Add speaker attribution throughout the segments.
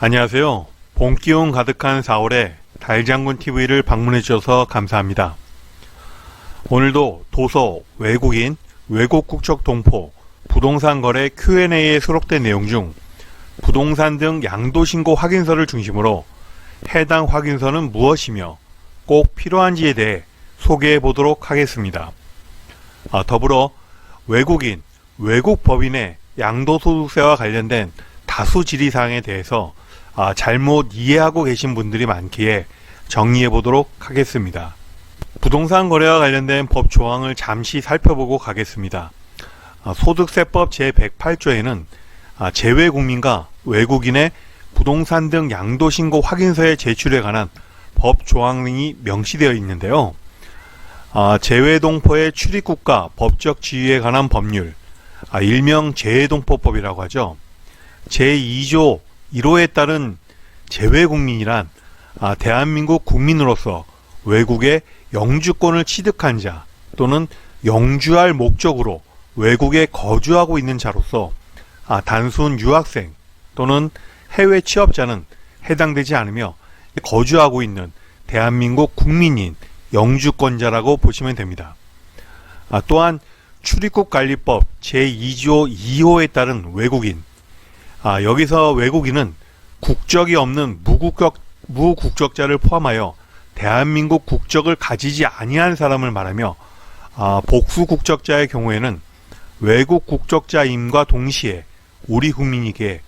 Speaker 1: 안녕하세요. 봄기운 가득한 4월에 달장군TV를 방문해 주셔서 감사합니다. 오늘도 도서, 외국인, 외국 국적 동포, 부동산 거래 Q&A에 수록된 내용 중 부동산 등 양도신고 확인서를 중심으로 해당 확인서는 무엇이며 꼭 필요한지에 대해 소개해 보도록 하겠습니다. 더불어 외국인, 외국 법인의 양도소득세와 관련된 다수 질의사항에 대해서 잘못 이해하고 계신 분들이 많기에 정리해 보도록 하겠습니다. 부동산 거래와 관련된 법 조항을 잠시 살펴보고 가겠습니다. 소득세법 제108조에는 재외국민과 외국인의 부동산 등 양도신고 확인서의 제출에 관한 법 조항이 명시되어 있는데요. 재외동포의 출입국가 법적 지위에 관한 법률, 일명 재외동포법이라고 하죠. 제2조 1호에 따른 재외국민이란 대한민국 국민으로서 외국에 영주권을 취득한 자 또는 영주할 목적으로 외국에 거주하고 있는 자로서 단순 유학생 또는 해외 취업자는 해당되지 않으며 거주하고 있는 대한민국 국민인 영주권자라고 보시면 됩니다. 또한 출입국관리법 제2조 2호에 따른 외국인, 여기서 외국인은 국적이 없는 무국적자를 포함하여 대한민국 국적을 가지지 아니한 사람을 말하며 복수 국적자의 경우에는 외국 국적자임과 동시에 우리 국민이기에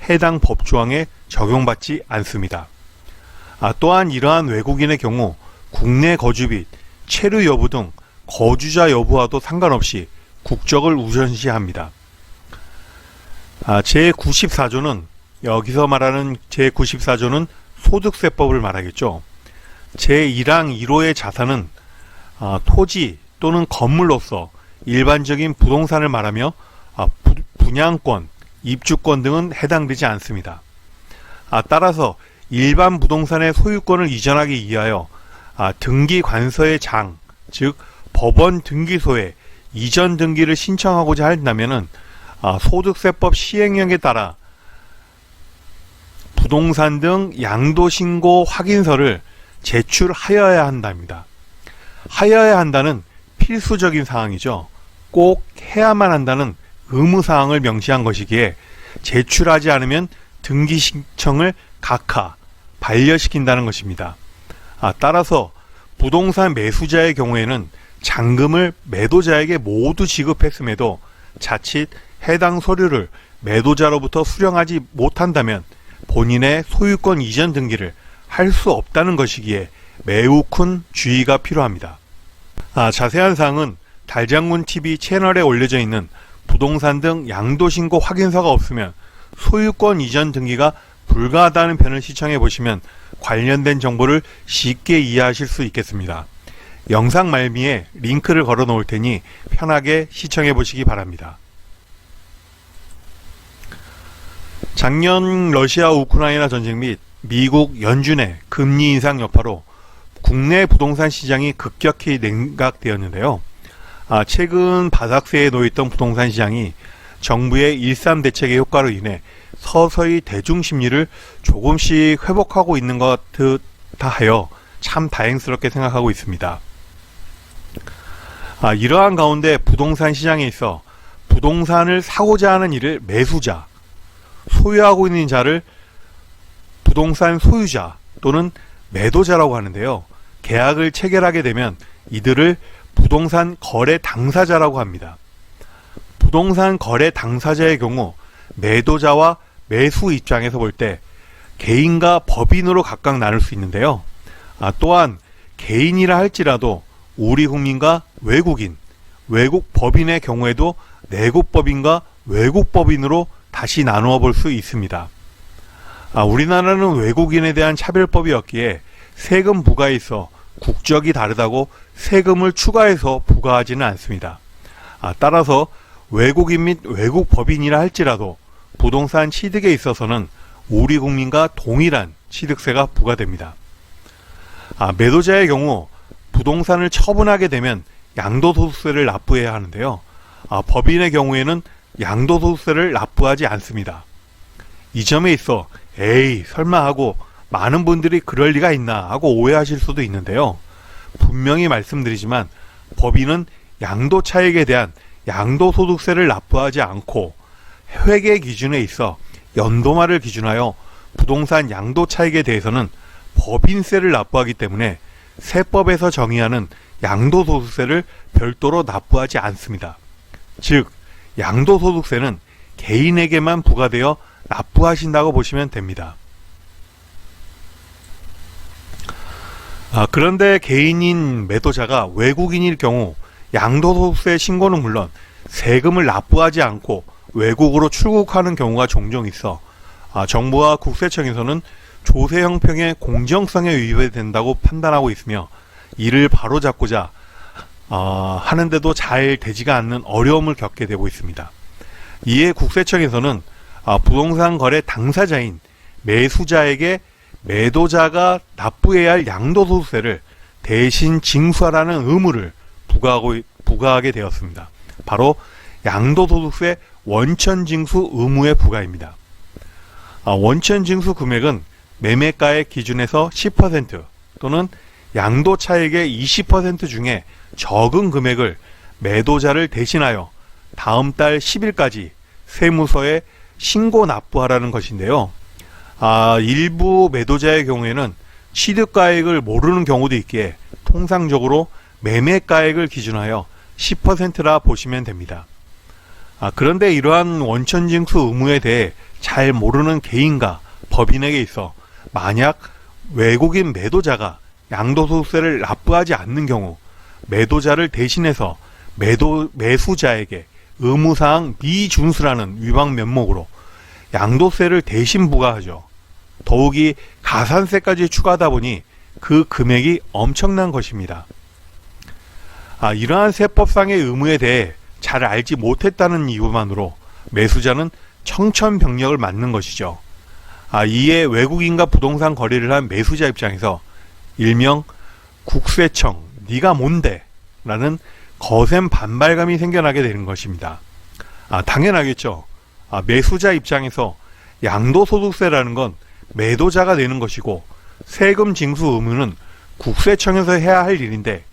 Speaker 1: 해당 법조항에 적용받지 않습니다. 또한 이러한 외국인의 경우 국내 거주 및 체류 여부 등 거주자 여부와도 상관없이 국적을 우선시합니다. 제94조는 여기서 말하는 제94조는 소득세법을 말하겠죠. 제1항 1호의 자산은 토지 또는 건물로서 일반적인 부동산을 말하며 분양권, 입주권 등은 해당되지 않습니다. 따라서 일반 부동산의 소유권을 이전하기 위하여 등기관서의 장, 즉 법원 등기소에 이전 등기를 신청하고자 한다면은 소득세법 시행령에 따라 부동산 등 양도신고 확인서를 제출하여야 한답니다. 하여야 한다는 필수적인 사항이죠. 꼭 해야만 한다는 의무사항을 명시한 것이기에 제출하지 않으면 등기 신청을 각하, 반려시킨다는 것입니다. 따라서 부동산 매수자의 경우에는 잔금을 매도자에게 모두 지급했음에도 자칫 해당 서류를 매도자로부터 수령하지 못한다면 본인의 소유권 이전 등기를 할 수 없다는 것이기에 매우 큰 주의가 필요합니다. 자세한 사항은 달장군TV 채널에 올려져 있는 부동산 등 양도신고 확인서가 없으면 소유권 이전 등기가 불가하다는 편을 시청해 보시면 관련된 정보를 쉽게 이해하실 수 있겠습니다. 영상 말미에 링크를 걸어 놓을 테니 편하게 시청해 보시기 바랍니다. 작년 러시아 우크라이나 전쟁 및 미국 연준의 금리 인상 여파로 국내 부동산 시장이 급격히 냉각되었는데요. 최근 바닥세에 놓여있던 부동산 시장이 정부의 1.3 대책의 효과로 인해 서서히 대중심리를 조금씩 회복하고 있는 것 같아하여 참 다행스럽게 생각하고 있습니다. 이러한 가운데 부동산 시장에 있어 부동산을 사고자 하는 이를 매수자, 소유하고 있는 자를 부동산 소유자 또는 매도자라고 하는데요. 계약을 체결하게 되면 이들을 부동산 거래 당사자라고 합니다. 부동산 거래 당사자의 경우 매도자와 매수 입장에서 볼 때 개인과 법인으로 각각 나눌 수 있는데요. 또한 개인이라 할지라도 우리 국민과 외국인, 외국 법인의 경우에도 내국 법인과 외국 법인으로 다시 나누어 볼 수 있습니다. 우리나라는 외국인에 대한 차별법이 없기에 세금 부과에 있어 국적이 다르다고 세금을 추가해서 부과하지는 않습니다. 따라서 외국인 및 외국 법인이라 할지라도 부동산 취득에 있어서는 우리 국민과 동일한 취득세가 부과됩니다. 매도자의 경우 부동산을 처분하게 되면 양도소득세를 납부해야 하는데요. 법인의 경우에는 양도소득세를 납부하지 않습니다. 이 점에 있어 에이 설마 하고 많은 분들이 그럴 리가 있나 하고 오해하실 수도 있는데요. 분명히 말씀드리지만 법인은 양도차익에 대한 양도소득세를 납부하지 않고 회계 기준에 있어 연도말을 기준하여 부동산 양도차익에 대해서는 법인세를 납부하기 때문에 세법에서 정의하는 양도소득세를 별도로 납부하지 않습니다. 즉 양도소득세는 개인에게만 부과되어 납부하신다고 보시면 됩니다. 그런데 개인인 매도자가 외국인일 경우 양도소득세 신고는 물론 세금을 납부하지 않고 외국으로 출국하는 경우가 종종 있어 정부와 국세청에서는 조세 형평의 공정성에 위배된다고 판단하고 있으며 이를 바로잡고자 하는데도 잘 되지가 않는 어려움을 겪게 되고 있습니다. 이에 국세청에서는 부동산 거래 당사자인 매수자에게 매도자가 납부해야 할 양도소득세를 대신 징수하라는 의무를 부과하게 되었습니다. 바로 양도소득세 원천징수 의무의 부과입니다. 원천징수 금액은 매매가액 기준에서 10% 또는 양도차익의 20% 중에 적은 금액을 매도자를 대신하여 다음 달 10일까지 세무서에 신고 납부하라는 것인데요. 일부 매도자의 경우에는 취득가액을 모르는 경우도 있기에 통상적으로 매매가액을 기준하여 10%라 보시면 됩니다. 그런데 이러한 원천징수 의무에 대해 잘 모르는 개인과 법인에게 있어 만약 외국인 매도자가 양도소득세를 납부하지 않는 경우 매도자를 대신해서 매수자에게 의무사항 미준수라는 위반 면목으로 양도세를 대신 부과하죠. 더욱이 가산세까지 추가하다 보니 그 금액이 엄청난 것입니다. 이러한 세법상의 의무에 대해 잘 알지 못했다는 이유만으로 매수자는 청천벽력을 맞는 것이죠. 이에 외국인과 부동산 거래를 한 매수자 입장에서 일명 국세청 네가 뭔데? 라는 거센 반발감이 생겨나게 되는 것입니다. 당연하겠죠. 매수자 입장에서 양도소득세라는 건 매도자가 내는 것이고 세금 징수 의무는 국세청에서 해야 할 일인데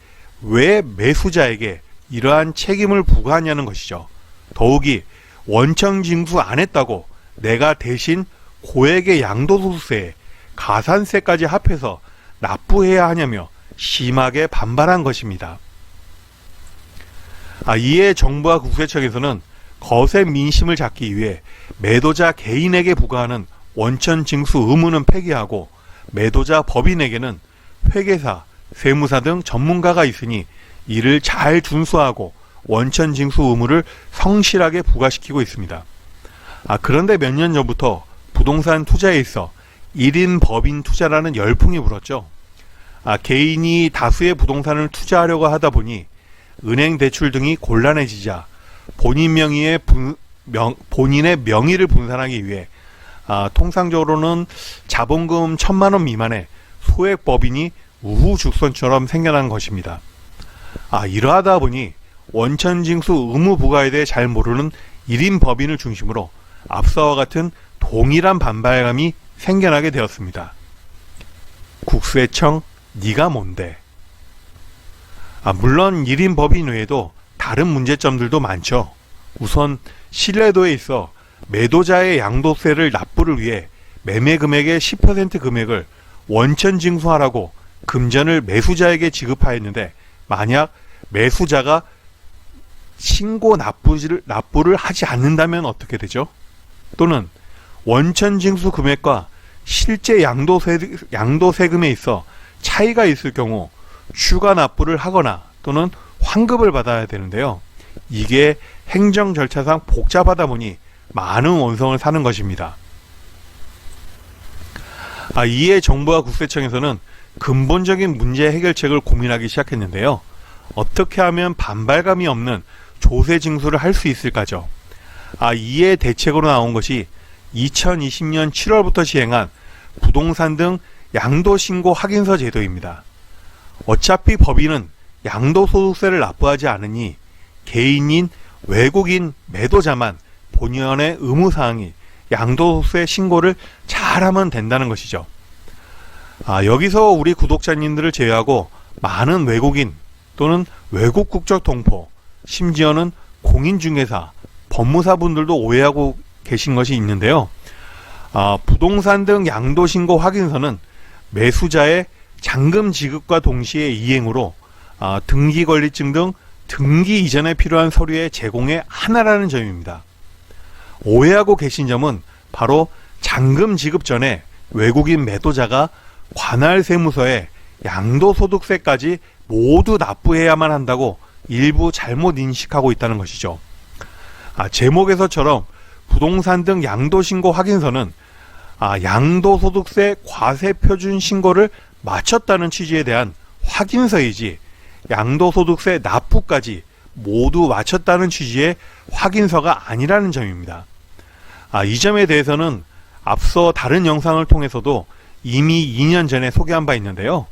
Speaker 1: 왜 매수자에게 이러한 책임을 부과하냐는 것이죠. 더욱이 원천 징수 안 했다고 내가 대신 고액의 양도소득세에 가산세까지 합해서 납부해야 하냐며 심하게 반발한 것입니다. 이에 정부와 국세청에서는 거센 민심을 잡기 위해 매도자 개인에게 부과하는 원천 징수 의무는 폐기하고 매도자 법인에게는 회계사, 세무사 등 전문가가 있으니 이를 잘 준수하고 원천 징수 의무를 성실하게 부과시키고 있습니다. 그런데 몇 년 전부터 부동산 투자에 있어 1인 법인 투자라는 열풍이 불었죠. 개인이 다수의 부동산을 투자하려고 하다 보니 은행 대출 등이 곤란해지자 본인 명의의 본인의 명의를 분산하기 위해 통상적으로는 자본금 1,000만 원 미만의 소액 법인이 우후죽순처럼 생겨난 것입니다. 이러하다 보니 원천징수 의무 부과에 대해 잘 모르는 1인 법인을 중심으로 앞서와 같은 동일한 반발감이 생겨나게 되었습니다. 국세청 네가 뭔데? 물론 1인 법인 외에도 다른 문제점들도 많죠. 우선 신뢰도에 있어 매도자의 양도세를 납부를 위해 매매 금액의 10% 금액을 원천 징수하라고 금전을 매수자에게 지급하였는데 만약 매수자가 신고 납부를 하지 않는다면 어떻게 되죠? 또는 원천 징수 금액과 실제 양도세금에 있어 차이가 있을 경우 추가 납부를 하거나 또는 환급을 받아야 되는데요. 이게 행정 절차상 복잡하다 보니 많은 원성을 사는 것입니다. 이에 정부와 국세청에서는 근본적인 문제 해결책을 고민하기 시작했는데요. 어떻게 하면 반발감이 없는 조세 징수를 할 수 있을까죠? 이에 대책으로 나온 것이 2020년 7월부터 시행한 부동산 등 양도신고 확인서 제도입니다. 어차피 법인은 양도소득세를 납부하지 않으니 개인인 외국인 매도자만 본연의 의무사항이 양도소득세 신고를 잘하면 된다는 것이죠. 여기서 우리 구독자님들을 제외하고 많은 외국인 또는 외국 국적 동포, 심지어는 공인중개사, 법무사 분들도 오해하고 계신 것이 있는데요. 부동산 등 양도신고 확인서는 매수자의 잔금 지급과 동시에 이행으로 등기권리증 등 등기 이전에 필요한 서류의 제공의 하나라는 점입니다. 오해하고 계신 점은 바로 잔금 지급 전에 외국인 매도자가 관할 세무서에 양도소득세까지 모두 납부해야만 한다고 일부 잘못 인식하고 있다는 것이죠. 제목에서처럼 부동산 등 양도신고 확인서는 양도소득세 과세표준 신고를 마쳤다는 취지에 대한 확인서이지 양도소득세 납부까지 모두 마쳤다는 취지의 확인서가 아니라는 점입니다. 이 점에 대해서는 앞서 다른 영상을 통해서도 이미 2년 전에 소개한 바 있는데요.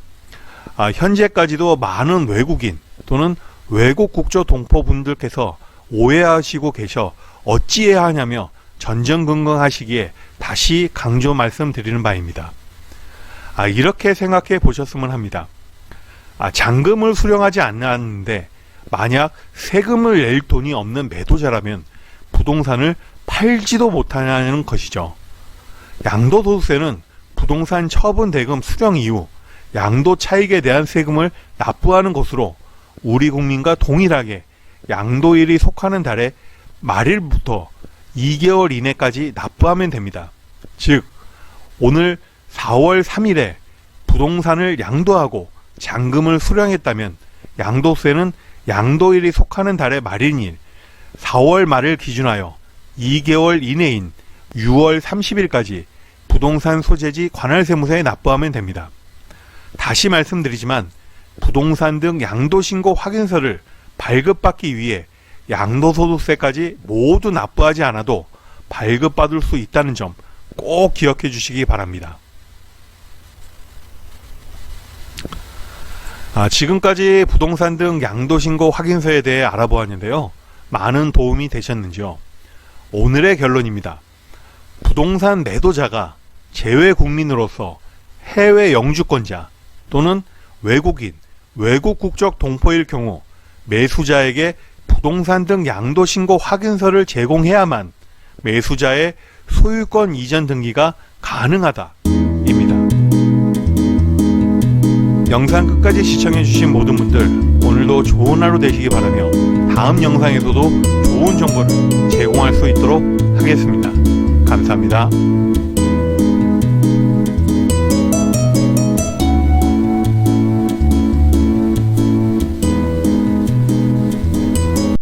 Speaker 1: 현재까지도 많은 외국인 또는 외국 국적 동포분들께서 오해하시고 계셔 어찌해야 하냐며 전전긍긍하시기에 다시 강조 말씀드리는 바입니다. 이렇게 생각해 보셨으면 합니다. 잔금을 수령하지 않았는데 만약 세금을 낼 돈이 없는 매도자라면 부동산을 팔지도 못하냐는 것이죠. 양도소득세는 부동산 처분 대금 수령 이후 양도 차익에 대한 세금을 납부하는 것으로 우리 국민과 동일하게 양도일이 속하는 달의 말일부터 2개월 이내까지 납부하면 됩니다. 즉 오늘 4월 3일에 부동산을 양도하고 잔금을 수령했다면 양도세는 양도일이 속하는 달의 말일인 4월 말을 기준하여 2개월 이내인 6월 30일까지 부동산 소재지 관할세무서에 납부하면 됩니다. 다시 말씀드리지만 부동산 등 양도신고 확인서를 발급받기 위해 양도소득세까지 모두 납부하지 않아도 발급받을 수 있다는 점 꼭 기억해 주시기 바랍니다. 지금까지 부동산 등 양도신고 확인서에 대해 알아보았는데요. 많은 도움이 되셨는지요? 오늘의 결론입니다. 부동산 매도자가 재외 국민으로서 해외 영주권자 또는 외국인, 외국 국적 동포일 경우 매수자에게 부동산 등 양도신고 확인서를 제공해야만 매수자의 소유권 이전 등기가 가능하다 입니다. 영상 끝까지 시청해주신 모든 분들 오늘도 좋은 하루 되시기 바라며 다음 영상에서도 좋은 정보를 제공할 수 있도록 하겠습니다. 감사합니다.